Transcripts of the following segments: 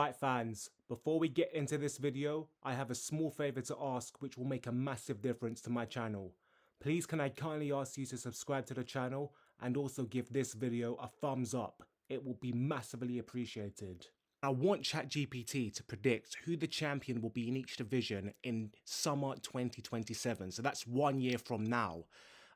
Alright fans, before we get into this video, I have a small favour to ask which will make a massive difference to my channel. Please can I kindly ask you to subscribe to the channel and also give this video a thumbs up. It will be massively appreciated. I want Chat GPT to predict who the champion will be in each division in summer 2027, so that's 1 year from now.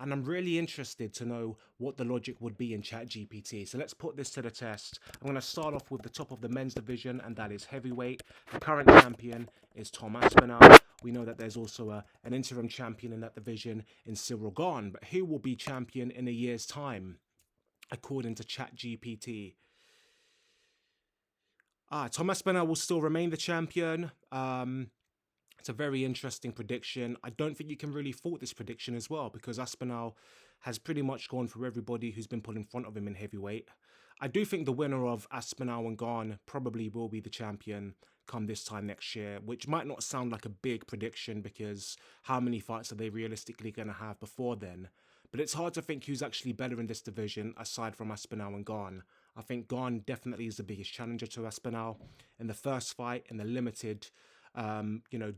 And I'm really interested to know what the logic would be in Chat GPT. So let's put this to the test. I'm going to start off with the top of the men's division, and that is heavyweight. The current champion is Tom Aspinall. We know that there's also an interim champion in that division in Cyril Gane. But who will be champion in a year's time, according to Chat GPT? Tom Aspinall will still remain the champion. It's a very interesting prediction. I don't think you can really fault this prediction as well, because Aspinall has pretty much gone through everybody who's been put in front of him in heavyweight. I do think the winner of Aspinall and Gane probably will be the champion come this time next year, which might not sound like a big prediction because how many fights are they realistically going to have before then? But it's hard to think who's actually better in this division aside from Aspinall and Gane. I think Gane definitely is the biggest challenger to Aspinall. In the first fight, in the limited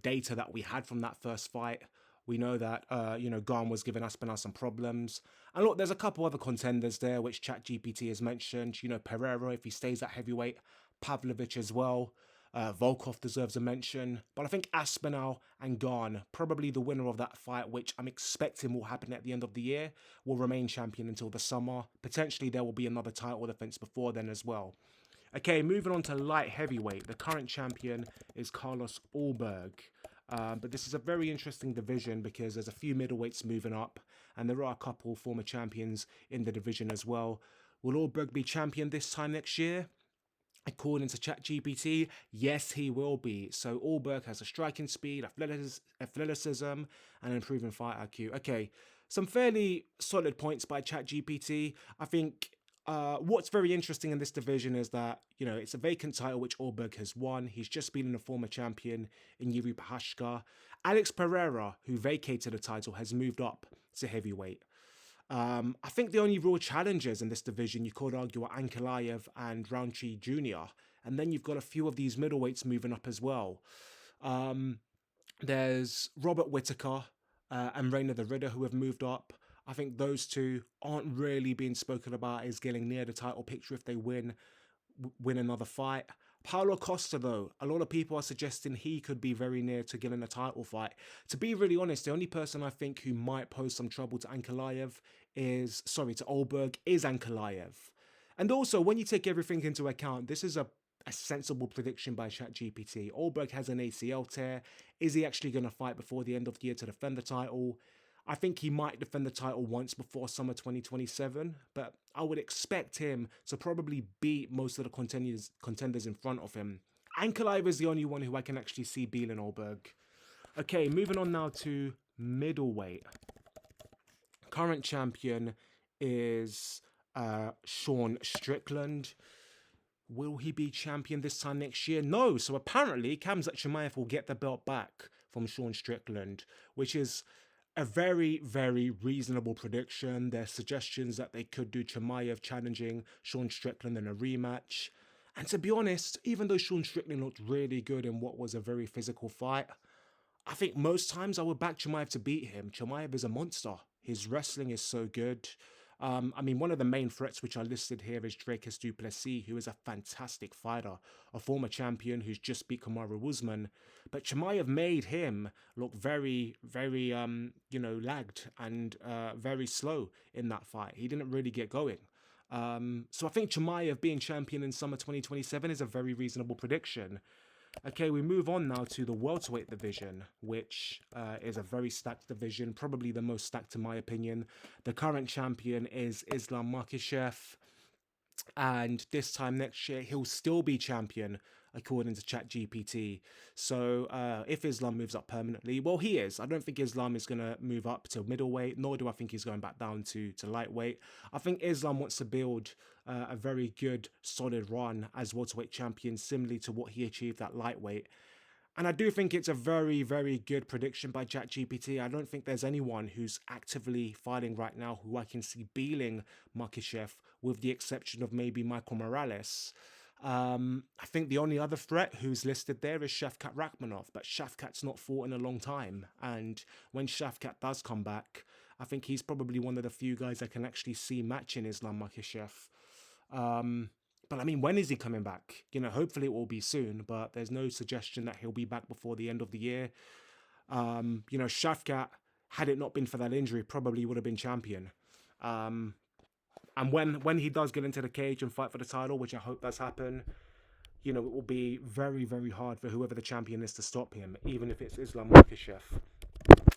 data that we had from that first fight, we know that, Gane was giving Aspinall some problems. And look, there's a couple other contenders there, which ChatGPT has mentioned. Pereira, if he stays at heavyweight, Pavlovich as well. Volkov deserves a mention. But I think Aspinall and Gane, probably the winner of that fight, which I'm expecting will happen at the end of the year, will remain champion until the summer. Potentially there will be another title defense before then as well. Okay, moving on to light heavyweight. The current champion is Carlos Ulberg. But this is a very interesting division because there's a few middleweights moving up and there are a couple former champions in the division as well. Will Ulberg be champion this time next year? According to ChatGPT, yes, he will be. So Ulberg has a striking speed, athleticism, and improving fight IQ. Okay, some fairly solid points by ChatGPT. I think what's very interesting in this division is that, it's a vacant title which Ulberg has won. He's just been a former champion in Yuri Prochazka. Alex Pereira, who vacated the title, has moved up to heavyweight. I think the only real challengers in this division, you could argue, are Ankalaev and Roundtree Jr. And then you've got a few of these middleweights moving up as well. There's Robert Whittaker and Reina the Ridder who have moved up. I think those two aren't really being spoken about as getting near the title picture if they win another fight. Paulo Costa, though, a lot of people are suggesting he could be very near to getting a title fight. To be really honest, the only person I think who might pose some trouble to Ulberg is Ankalaev. And also, when you take everything into account, this is a sensible prediction by ChatGPT. Ulberg has an ACL tear. Is he actually going to fight before the end of the year to defend the title? I think he might defend the title once before summer 2027, but I would expect him to probably beat most of the contenders in front of him. Ankalaev is the only one who I can actually see beating Ulberg. Okay, moving on now to middleweight. Current champion is Sean Strickland. Will he be champion this time next year? No. So apparently Khamzat Chimaev will get the belt back from Sean Strickland, which is a very, very reasonable prediction. There's suggestions that they could do Chimaev challenging Sean Strickland in a rematch. And to be honest, even though Sean Strickland looked really good in what was a very physical fight, I think most times I would back Chimaev to beat him. Chimaev is a monster. His wrestling is so good. One of the main threats which I listed here is Dricus du Plessis, who is a fantastic fighter, a former champion who's just beat Kamaru Usman. But Chimaev made him look very, very, lagged and very slow in that fight. He didn't really get going. So I think Chimaev being champion in summer 2027 is a very reasonable prediction. Okay, we move on now to the welterweight division, which is a very stacked division, probably the most stacked in my opinion. The current champion is Islam Makhachev, and this time next year he'll still be champion according to ChatGPT. So if Islam moves up permanently, well, he is. I don't think Islam is going to move up to middleweight, nor do I think he's going back down to lightweight. I think Islam wants to build a very good, solid run as welterweight champion, similarly to what he achieved at lightweight. And I do think it's a very, very good prediction by ChatGPT. I don't think there's anyone who's actively fighting right now who I can see beating Makhachev, with the exception of maybe Michael Morales. I think the only other threat who's listed there is Shavkat Rakhmonov, but Shavkat's not fought in a long time. And when Shavkat does come back, I think he's probably one of the few guys I can actually see matching Islam Makhachev. But I mean, when is he coming back? Hopefully it will be soon, but there's no suggestion that he'll be back before the end of the year. Shavkat, had it not been for that injury, probably would have been champion. And when he does get into the cage and fight for the title, which I hope does happen, it will be very, very hard for whoever the champion is to stop him, even if it's Islam Makhachev.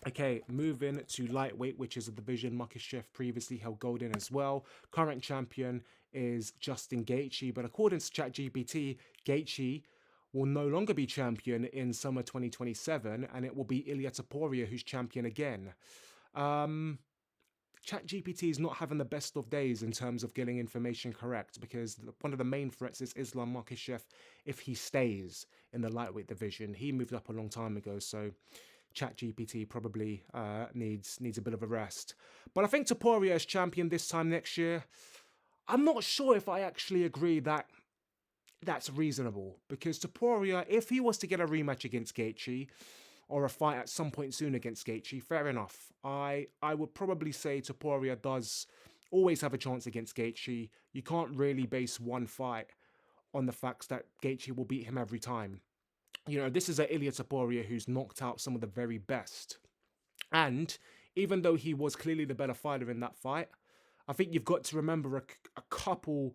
Okay, moving to lightweight, which is a division Makhachev previously held gold in as well. Current champion is Justin Gaethje, but according to Chat GPT, Gaethje will no longer be champion in summer 2027, and it will be Ilia Topuria who's champion again. ChatGPT is not having the best of days in terms of getting information correct, because one of the main threats is Islam Makhachev if he stays in the lightweight division. He moved up a long time ago, so ChatGPT probably needs a bit of a rest. But I think Topuria is champion this time next year. I'm not sure if I actually agree that that's reasonable, because Topuria, if he was to get a rematch against Gaethje, or a fight at some point soon against Gaethje, fair enough. I would probably say Topuria does always have a chance against Gaethje. You can't really base one fight on the facts that Gaethje will beat him every time. This is a Ilia Topuria who's knocked out some of the very best. And even though he was clearly the better fighter in that fight, I think you've got to remember a couple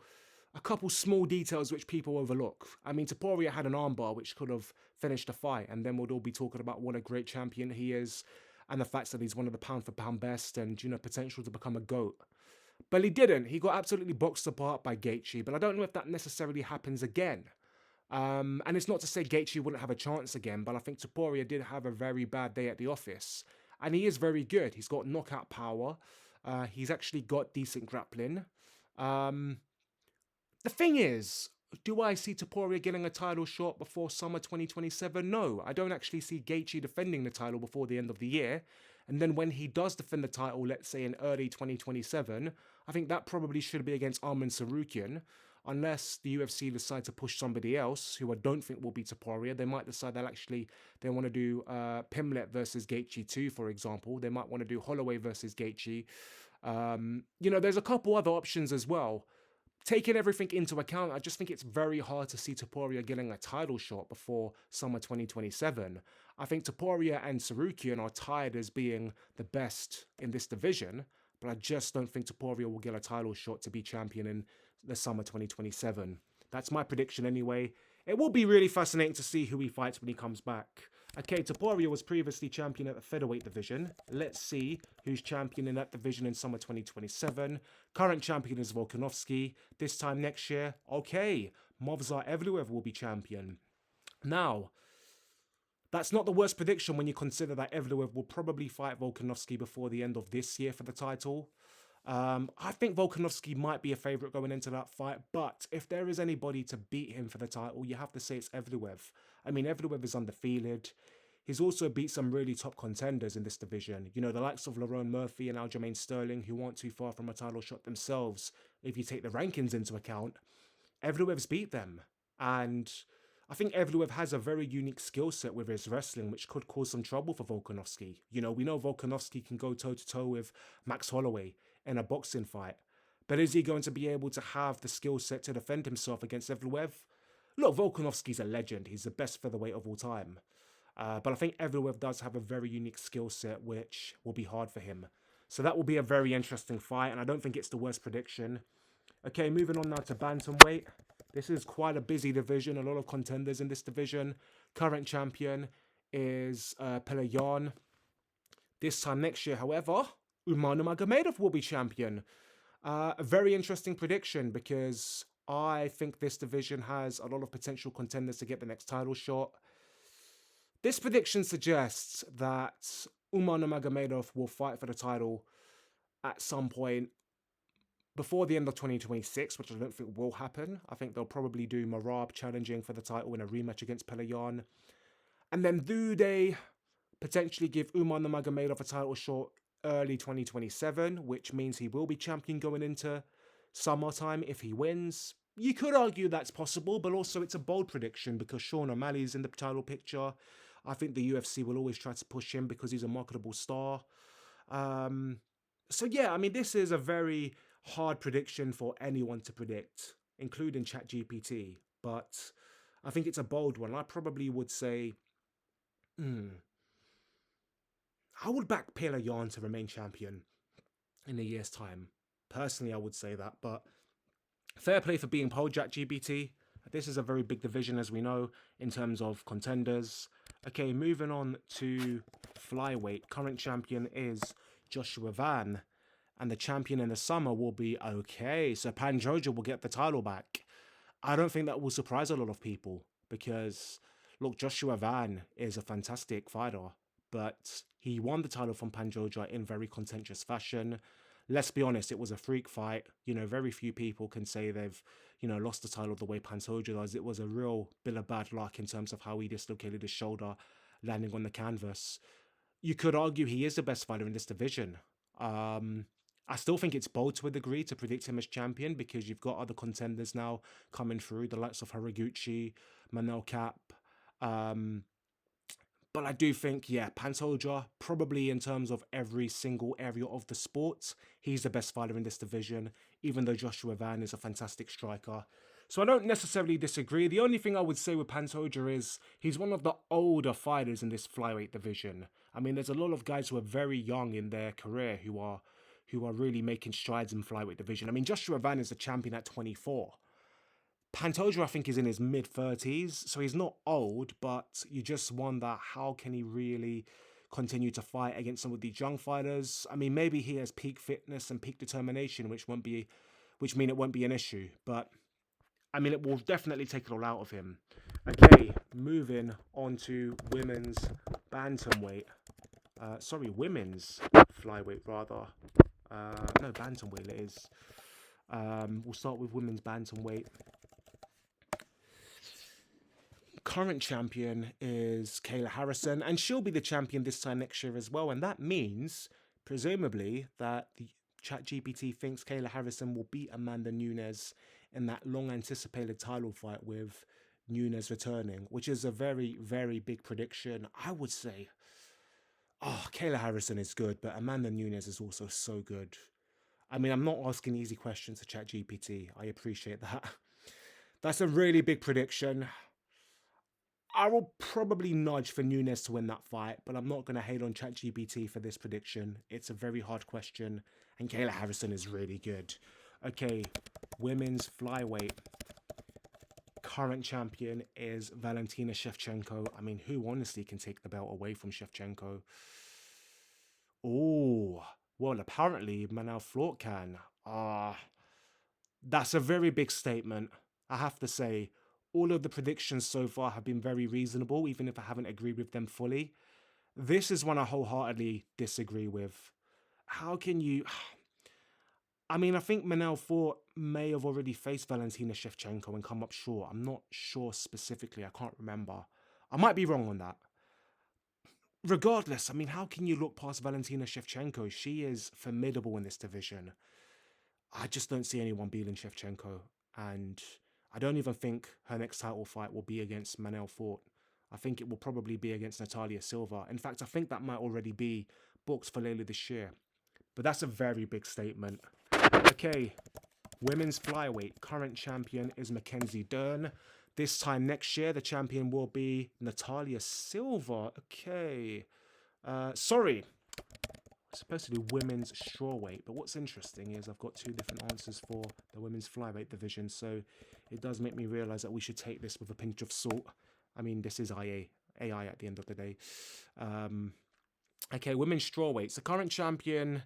small details which people overlook. I mean, Topuria had an armbar which could have finished the fight, and then we'd all be talking about what a great champion he is, and the fact that he's one of the pound-for-pound best, and, potential to become a GOAT. But he didn't. He got absolutely boxed apart by Gaethje, but I don't know if that necessarily happens again. And it's not to say Gaethje wouldn't have a chance again, but I think Topuria did have a very bad day at the office. And he is very good. He's got knockout power. He's actually got decent grappling. The thing is, do I see Topuria getting a title shot before summer 2027? No, I don't actually see Gaethje defending the title before the end of the year. And then when he does defend the title, let's say in early 2027, I think that probably should be against Arman Tsarukyan. Unless the UFC decide to push somebody else, who I don't think will be Topuria. They might decide that actually they want to do Pimlet versus Gaethje 2, for example. They might want to do Holloway versus Gaethje. There's a couple other options as well. Taking everything into account, I just think it's very hard to see Topuria getting a title shot before summer 2027. I think Topuria and Tsarukyan are tied as being the best in this division, but I just don't think Topuria will get a title shot to be champion in the summer 2027. That's my prediction anyway. It will be really fascinating to see who he fights when he comes back. Okay, Topuria was previously champion at the Featherweight division. Let's see who's champion in that division in summer 2027. Current champion is Volkanovski. This time next year, okay, Movsar Evloev will be champion. Now, that's not the worst prediction when you consider that Evloev will probably fight Volkanovski before the end of this year for the title. I think Volkanovski might be a favourite going into that fight, but if there is anybody to beat him for the title, you have to say it's Evloev. I mean, Evloev is undefeated. He's also beat some really top contenders in this division. The likes of Lerone Murphy and Aljamain Sterling, who aren't too far from a title shot themselves. If you take the rankings into account, Evloev's beat them. And I think Evloev has a very unique skill set with his wrestling, which could cause some trouble for Volkanovski. We know Volkanovski can go toe-to-toe with Max Holloway in a boxing fight. But is he going to be able to have the skill set to defend himself against Evloev? Look, Volkanovski's a legend. He's the best featherweight of all time. But I think Evloev does have a very unique skill set, which will be hard for him. So that will be a very interesting fight, and I don't think it's the worst prediction. Okay, moving on now to Bantamweight. This is quite a busy division, a lot of contenders in this division. Current champion is Petr Yan. This time next year, however, Umar Nurmagomedov will be champion. A very interesting prediction, because I think this division has a lot of potential contenders to get the next title shot. This prediction suggests that Umar Nurmagomedov will fight for the title at some point before the end of 2026, which I don't think will happen. I think they'll probably do Merab challenging for the title in a rematch against Petr Yan. And then do they potentially give Umar Nurmagomedov a title shot early 2027, which means he will be champion going into summertime if he wins? You could argue that's possible, but also it's a bold prediction because Sean O'Malley's in the title picture. I think the UFC will always try to push him because he's a marketable star. Um, so yeah, I mean, this is a very hard prediction for anyone to predict, including Chat GPT. But I think it's a bold one. I probably would say, I would back Petr Yan to remain champion in a year's time. Personally, I would say that, but fair play for being polled, Chat GPT. This is a very big division, as we know, in terms of contenders. Okay, moving on to Flyweight. Current champion is Joshua Van, and the champion in the summer will be okay. So Pantoja will get the title back. I don't think that will surprise a lot of people because, look, Joshua Van is a fantastic fighter, but he won the title from Pantoja in very contentious fashion. Let's be honest, it was a freak fight. You know, very few people can say they've, lost the title the way Pantoja does. It was a real bit of bad luck in terms of how he dislocated his shoulder landing on the canvas. You could argue he is the best fighter in this division. I still think it's bold to a degree to predict him as champion because you've got other contenders now coming through, the likes of Haraguchi, Manel Cap. But I do think, yeah, Pantoja, probably in terms of every single area of the sport, he's the best fighter in this division, even though Joshua Van is a fantastic striker. So I don't necessarily disagree. The only thing I would say with Pantoja is he's one of the older fighters in this flyweight division. I mean, there's a lot of guys who are very young in their career who are really making strides in flyweight division. I mean, Joshua Van is a champion at 24. Pantoja, I think, is in his mid-30s, so he's not old, but you just wonder how can he really continue to fight against some of these young fighters. I mean, maybe he has peak fitness and peak determination, which mean it won't be an issue, but I mean, it will definitely take it all out of him. Okay, moving on to women's bantamweight. Women's flyweight, rather. No, bantamweight it is. We'll start with women's bantamweight. Current champion is Kayla Harrison, and she'll be the champion this time next year as well. And that means, presumably, that the ChatGPT thinks Kayla Harrison will beat Amanda Nunes in that long-anticipated title fight with Nunes returning, which is a very, very big prediction. I would say, Kayla Harrison is good, but Amanda Nunes is also so good. I mean, I'm not asking easy questions to ChatGPT. I appreciate that. That's a really big prediction. I will probably nudge for Nunes to win that fight, but I'm not going to hate on ChatGPT for this prediction. It's a very hard question, and Kayla Harrison is really good. Okay, women's flyweight. Current champion is Valentina Shevchenko. I mean, who honestly can take the belt away from Shevchenko? Oh, well, apparently Manel Floort can. That's a very big statement. I have to say, all of the predictions so far have been very reasonable, even if I haven't agreed with them fully. This is one I wholeheartedly disagree with. How can you... I mean, I think Manel Floort may have already faced Valentina Shevchenko and come up short. I'm not sure specifically. I can't remember. I might be wrong on that. Regardless, I mean, how can you look past Valentina Shevchenko? She is formidable in this division. I just don't see anyone beating Shevchenko. And I don't even think her next title fight will be against Manel Floort. I think it will probably be against Natalia Silva. In fact, I think that might already be booked for later this year. But that's a very big statement. Okay, women's flyweight. Current champion is Mackenzie Dern. This time next year, the champion will be Natalia Silva. Okay. Sorry. I'm supposed to do women's strawweight, but what's interesting is I've got two different answers for the women's flyweight division, so it does make me realise that we should take this with a pinch of salt. I mean, this is AI at the end of the day. Okay, women's strawweight. The current champion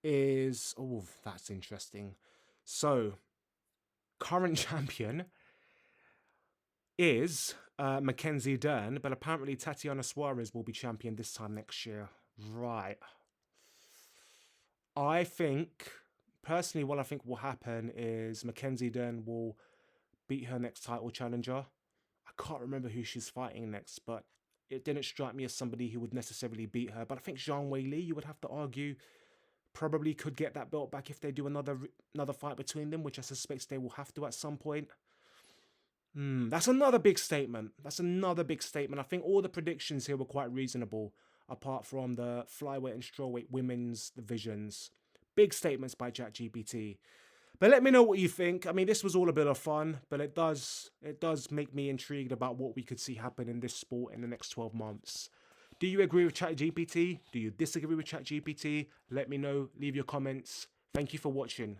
is... Oh, that's interesting. So, current champion is Mackenzie Dern, but apparently Tatiana Suarez will be champion this time next year. Right. I think, personally, what I think will happen is Mackenzie Dern will beat her next title challenger. I can't remember who she's fighting next, but it didn't strike me as somebody who would necessarily beat her. But I think Zhang Weili, you would have to argue, probably could get that belt back if they do another fight between them, which I suspect they will have to at some point. That's another big statement. That's another big statement. I think all the predictions here were quite reasonable, apart from the flyweight and strawweight women's divisions. Big statements by Chat GPT. But let me know what you think. I mean, this was all a bit of fun, but it does make me intrigued about what we could see happen in this sport in the next 12 months. Do you agree with Chat GPT? Do you disagree with Chat GPT? Let me know. Leave your comments. Thank you for watching.